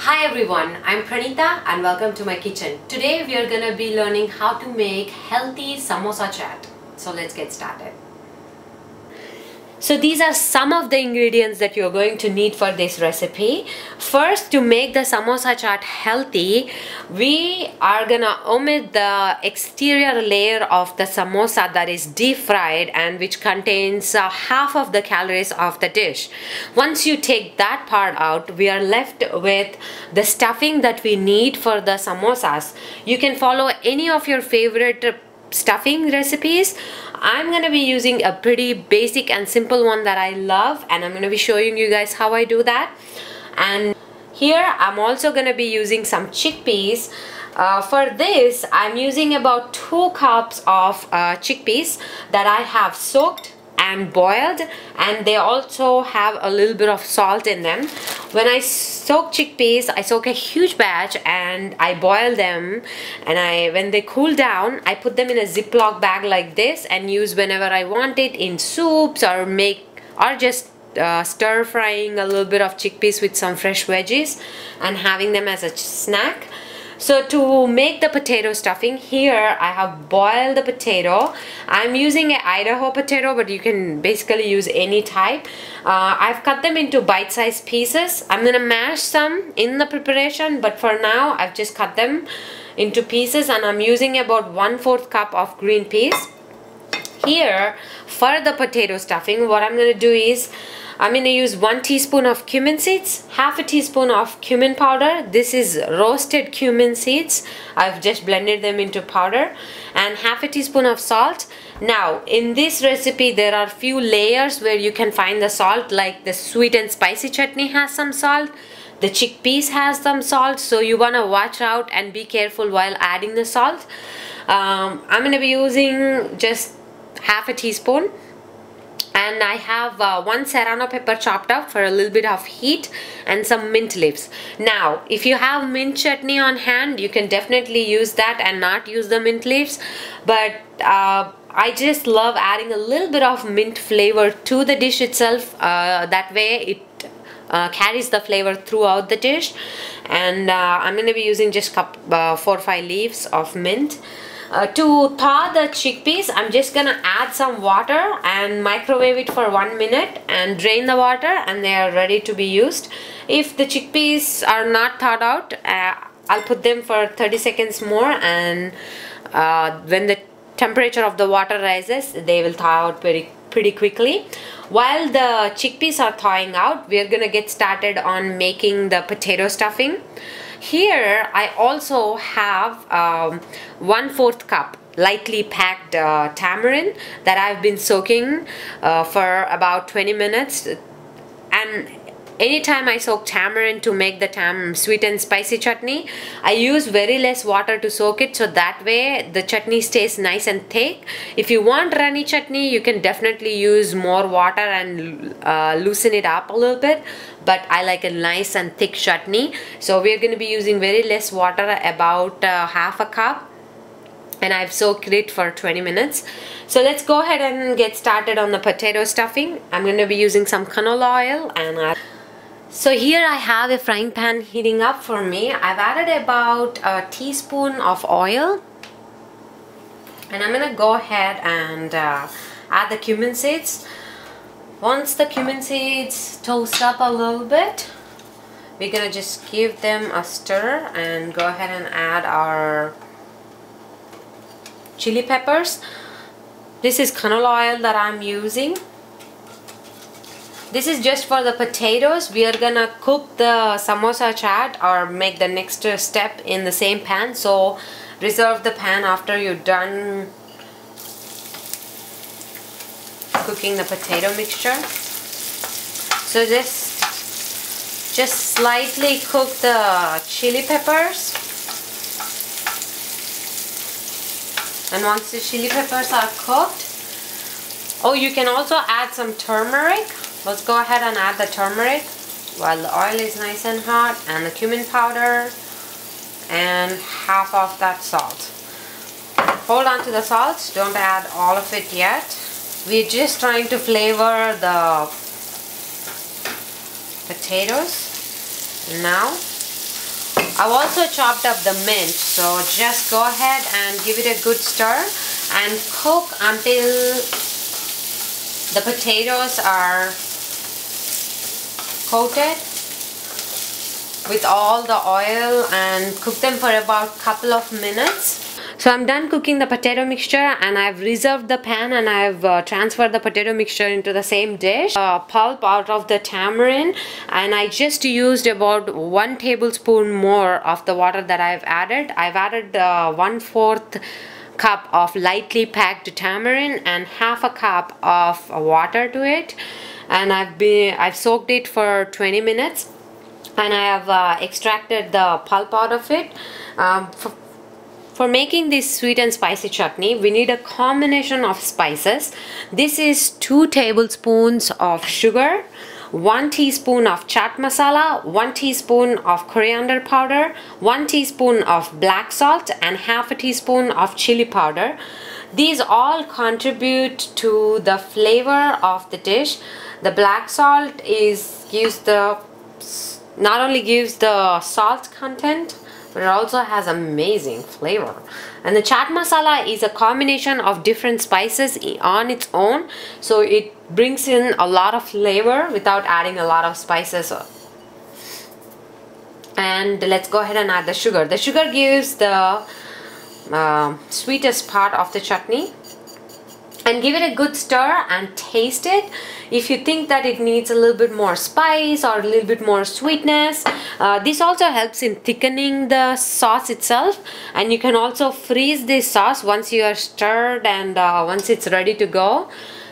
Hi everyone, I'm Pranita and welcome to my kitchen. Today we are gonna be learning how to make healthy samosa chaat. So let's get started. So these are some of the ingredients that you're going to need for this recipe. First, to make the samosa chaat healthy, we are gonna omit the exterior layer of the samosa that is deep fried and which contains half of the calories of the dish. Once you take that part out, we are left with the stuffing that we need for the samosas. You can follow any of your favorite stuffing recipes. I'm gonna be using a pretty basic and simple one that I love, and I'm gonna be showing you guys how I do that. And here I'm also gonna be using some chickpeas. For this I'm using about 2 cups of chickpeas that I have soaked and boiled, and they also have a little bit of salt in them. When I soak chickpeas, I soak a huge batch and I boil them, and when they cool down, I put them in a Ziploc bag like this and use whenever I want it in soups or just stir frying a little bit of chickpeas with some fresh veggies and having them as a snack. So to make the potato stuffing, here I have boiled the potato. I'm using an Idaho potato, but you can basically use any type. I've cut them into bite-sized pieces. I'm gonna mash some in the preparation, but for now I've just cut them into pieces, and I'm using about 1/4 cup of green peas. Here for the potato stuffing, what I'm gonna do is I'm going to use 1 teaspoon of cumin seeds, half a teaspoon of cumin powder. This is roasted cumin seeds. I've just blended them into powder, and half a teaspoon of salt. Now in this recipe there are few layers where you can find the salt, like the sweet and spicy chutney has some salt, the chickpeas has some salt, so you want to watch out and be careful while adding the salt. I'm going to be using just half a teaspoon. And I have 1 serrano pepper chopped up for a little bit of heat, and some mint leaves. Now if you have mint chutney on hand, you can definitely use that and not use the mint leaves, but I just love adding a little bit of mint flavor to the dish itself. That way it carries the flavor throughout the dish. And I'm going to be using just 4 or 5 leaves of mint. To thaw the chickpeas, I'm just gonna add some water and microwave it for 1 minute and drain the water, and they are ready to be used. If the chickpeas are not thawed out, I'll put them for 30 seconds more, and when the temperature of the water rises, they will thaw out pretty quickly. While the chickpeas are thawing out, we are gonna get started on making the potato stuffing. Here I also have 1/4 cup lightly packed tamarind that I've been soaking for about 20 minutes. And anytime I soak tamarind to make the sweet and spicy chutney, I use very less water to soak it, so that way the chutney stays nice and thick. If you want runny chutney, you can definitely use more water and loosen it up a little bit, but I like a nice and thick chutney, so we're going to be using very less water, about half a cup, and I've soaked it for 20 minutes. So let's go ahead and get started on the potato stuffing. I'm going to be using some canola oil, and so here I have a frying pan heating up for me. I've added about a teaspoon of oil, and I'm going to go ahead and add the cumin seeds. Once the cumin seeds toast up a little bit, we're going to just give them a stir and go ahead and add our chili peppers. This is canola oil that I'm using. This is just for the potatoes. We are gonna cook the samosa chaat or make the next step in the same pan, so reserve the pan after you're done cooking the potato mixture. So just slightly cook the chili peppers, and once the chili peppers are cooked, oh, you can also add some turmeric. Let's go ahead and add the turmeric while the oil is nice and hot, and the cumin powder, and half of that salt. Hold on to the salt, don't add all of it yet. We're just trying to flavor the potatoes. Now I've also chopped up the mint, so just go ahead and give it a good stir and cook until the potatoes are coated with all the oil, and cook them for about a couple of minutes. So I'm done cooking the potato mixture, and I've reserved the pan, and I've transferred the potato mixture into the same dish. Pulp out of the tamarind, and I just used about 1 tablespoon more of the water that I've added. I've added 1/4 cup of lightly packed tamarind and half a cup of water to it, and I've soaked it for 20 minutes. And I have extracted the pulp out of it. For making this sweet and spicy chutney, we need a combination of spices. This is 2 tablespoons of sugar, 1 teaspoon of chaat masala, 1 teaspoon of coriander powder, 1 teaspoon of black salt, and half a teaspoon of chili powder. These all contribute to the flavor of the dish. The black salt not only gives the salt content, but it also has amazing flavor. And the chaat masala is a combination of different spices on its own, so it brings in a lot of flavor without adding a lot of spices. And let's go ahead and add the sugar. The sugar gives the sweetest part of the chutney. And give it a good stir and taste it. If you think that it needs a little bit more spice or a little bit more sweetness, this also helps in thickening the sauce itself. And you can also freeze this sauce once you are stirred, and once it's ready to go,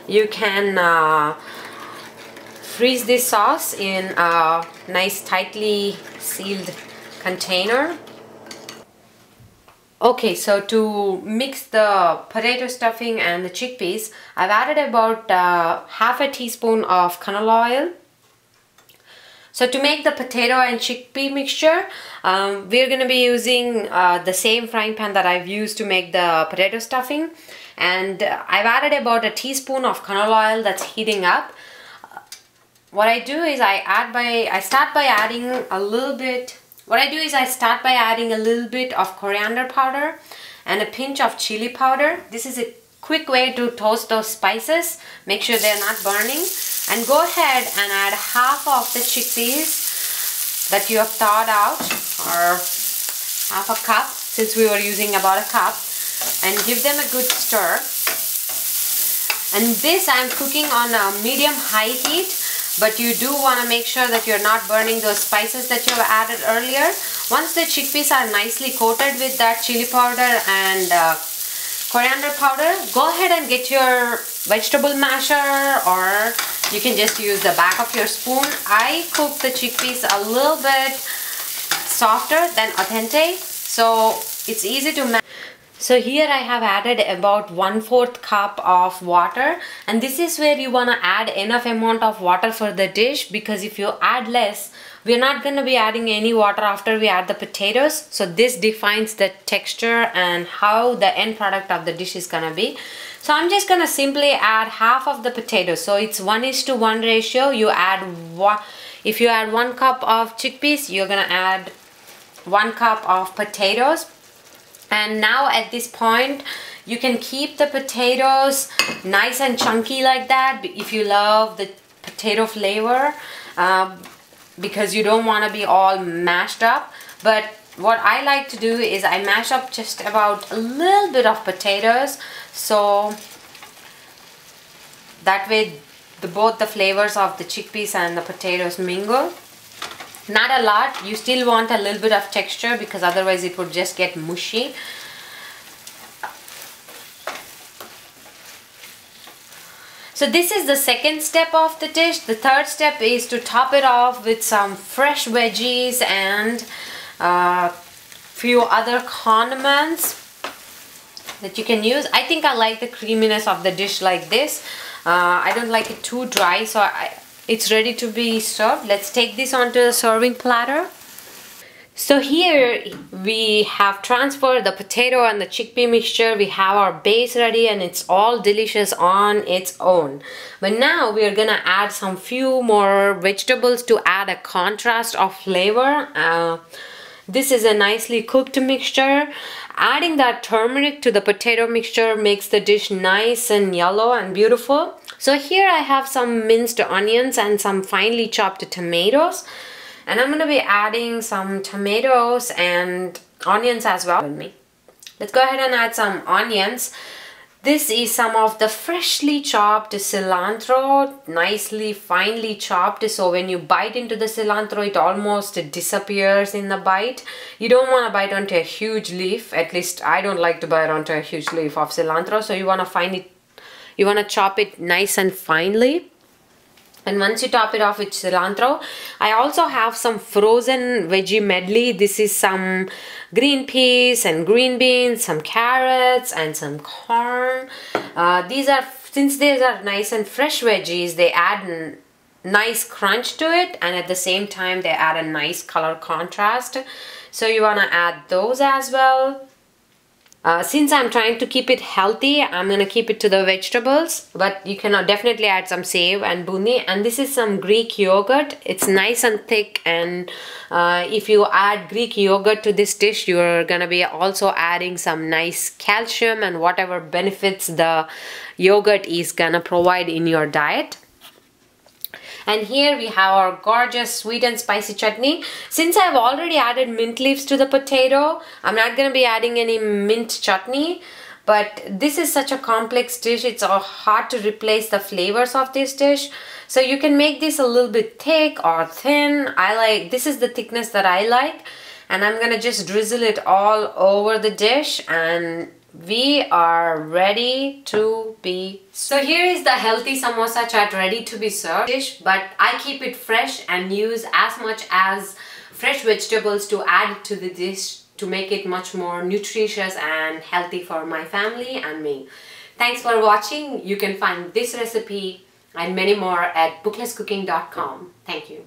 you can freeze this sauce in a nice tightly sealed container. Okay, so to mix the potato stuffing and the chickpeas, I've added about half a teaspoon of canola oil. So to make the potato and chickpea mixture, we're going to be using the same frying pan that I've used to make the potato stuffing. And I've added about a teaspoon of canola oil that's heating up. What I do is I start by adding a little bit of coriander powder and a pinch of chili powder. This is a quick way to toast those spices. Make sure they're not burning. And go ahead and add half of the chickpeas that you have thawed out, or half a cup, since we were using about a cup, and give them a good stir. And this I'm cooking on a medium-high heat. But you do want to make sure that you're not burning those spices that you have added earlier. Once the chickpeas are nicely coated with that chili powder and coriander powder, go ahead and get your vegetable masher, or you can just use the back of your spoon. I cook the chickpeas a little bit softer than al dente, so it's easy to mash. So here I have added about 1/4 cup of water, and this is where you want to add enough amount of water for the dish, because if you add less, we're not going to be adding any water after we add the potatoes. So this defines the texture and how the end product of the dish is going to be. So I'm just going to simply add half of the potatoes. So it's 1:1 ratio. If you add 1 cup of chickpeas, you're going to add 1 cup of potatoes. And now at this point, you can keep the potatoes nice and chunky like that if you love the potato flavor, because you don't want to be all mashed up. But what I like to do is I mash up just about a little bit of potatoes, so that way both the flavors of the chickpeas and the potatoes mingle. Not a lot. You still want a little bit of texture, because otherwise it would just get mushy. So this is the second step of the dish. The third step is to top it off with some fresh veggies and few other condiments that you can use. I think I like the creaminess of the dish like this. I don't like it too dry, so it's ready to be served. Let's take this onto the serving platter. So here we have transferred the potato and the chickpea mixture. We have our base ready, and it's all delicious on its own. But now we are gonna add some few more vegetables to add a contrast of flavor. This is a nicely cooked mixture. Adding that turmeric to the potato mixture makes the dish nice and yellow and beautiful. So here I have some minced onions and some finely chopped tomatoes. And I'm going to be adding some tomatoes and onions as well with me. Let's go ahead and add some onions. This is some of the freshly chopped cilantro, nicely finely chopped, so when you bite into the cilantro it almost disappears in the bite. You don't want to bite onto a huge leaf, at least I don't like to bite onto a huge leaf of cilantro, so you want to chop it nice and finely. And once you top it off with cilantro, I also have some frozen veggie medley. This is some green peas and green beans, some carrots and some corn. Since these are nice and fresh veggies, they add nice crunch to it, and at the same time they add a nice color contrast. So you want to add those as well. Since I'm trying to keep it healthy, I'm going to keep it to the vegetables, but you can definitely add some save and bundi. And this is some Greek yogurt. It's nice and thick, and if you add Greek yogurt to this dish, you're going to be also adding some nice calcium and whatever benefits the yogurt is going to provide in your diet. And here we have our gorgeous sweet and spicy chutney. Since I've already added mint leaves to the potato, I'm not going to be adding any mint chutney. But this is such a complex dish, it's hard to replace the flavors of this dish. So you can make this a little bit thick or thin. This is the thickness that I like. And I'm going to just drizzle it all over the dish, and we are ready to be served. So here is the healthy samosa chaat ready to be served dish, but I keep it fresh and use as much as fresh vegetables to add to the dish to make it much more nutritious and healthy for my family and me. Thanks for watching. You can find this recipe and many more at booklesscooking.com. Thank you.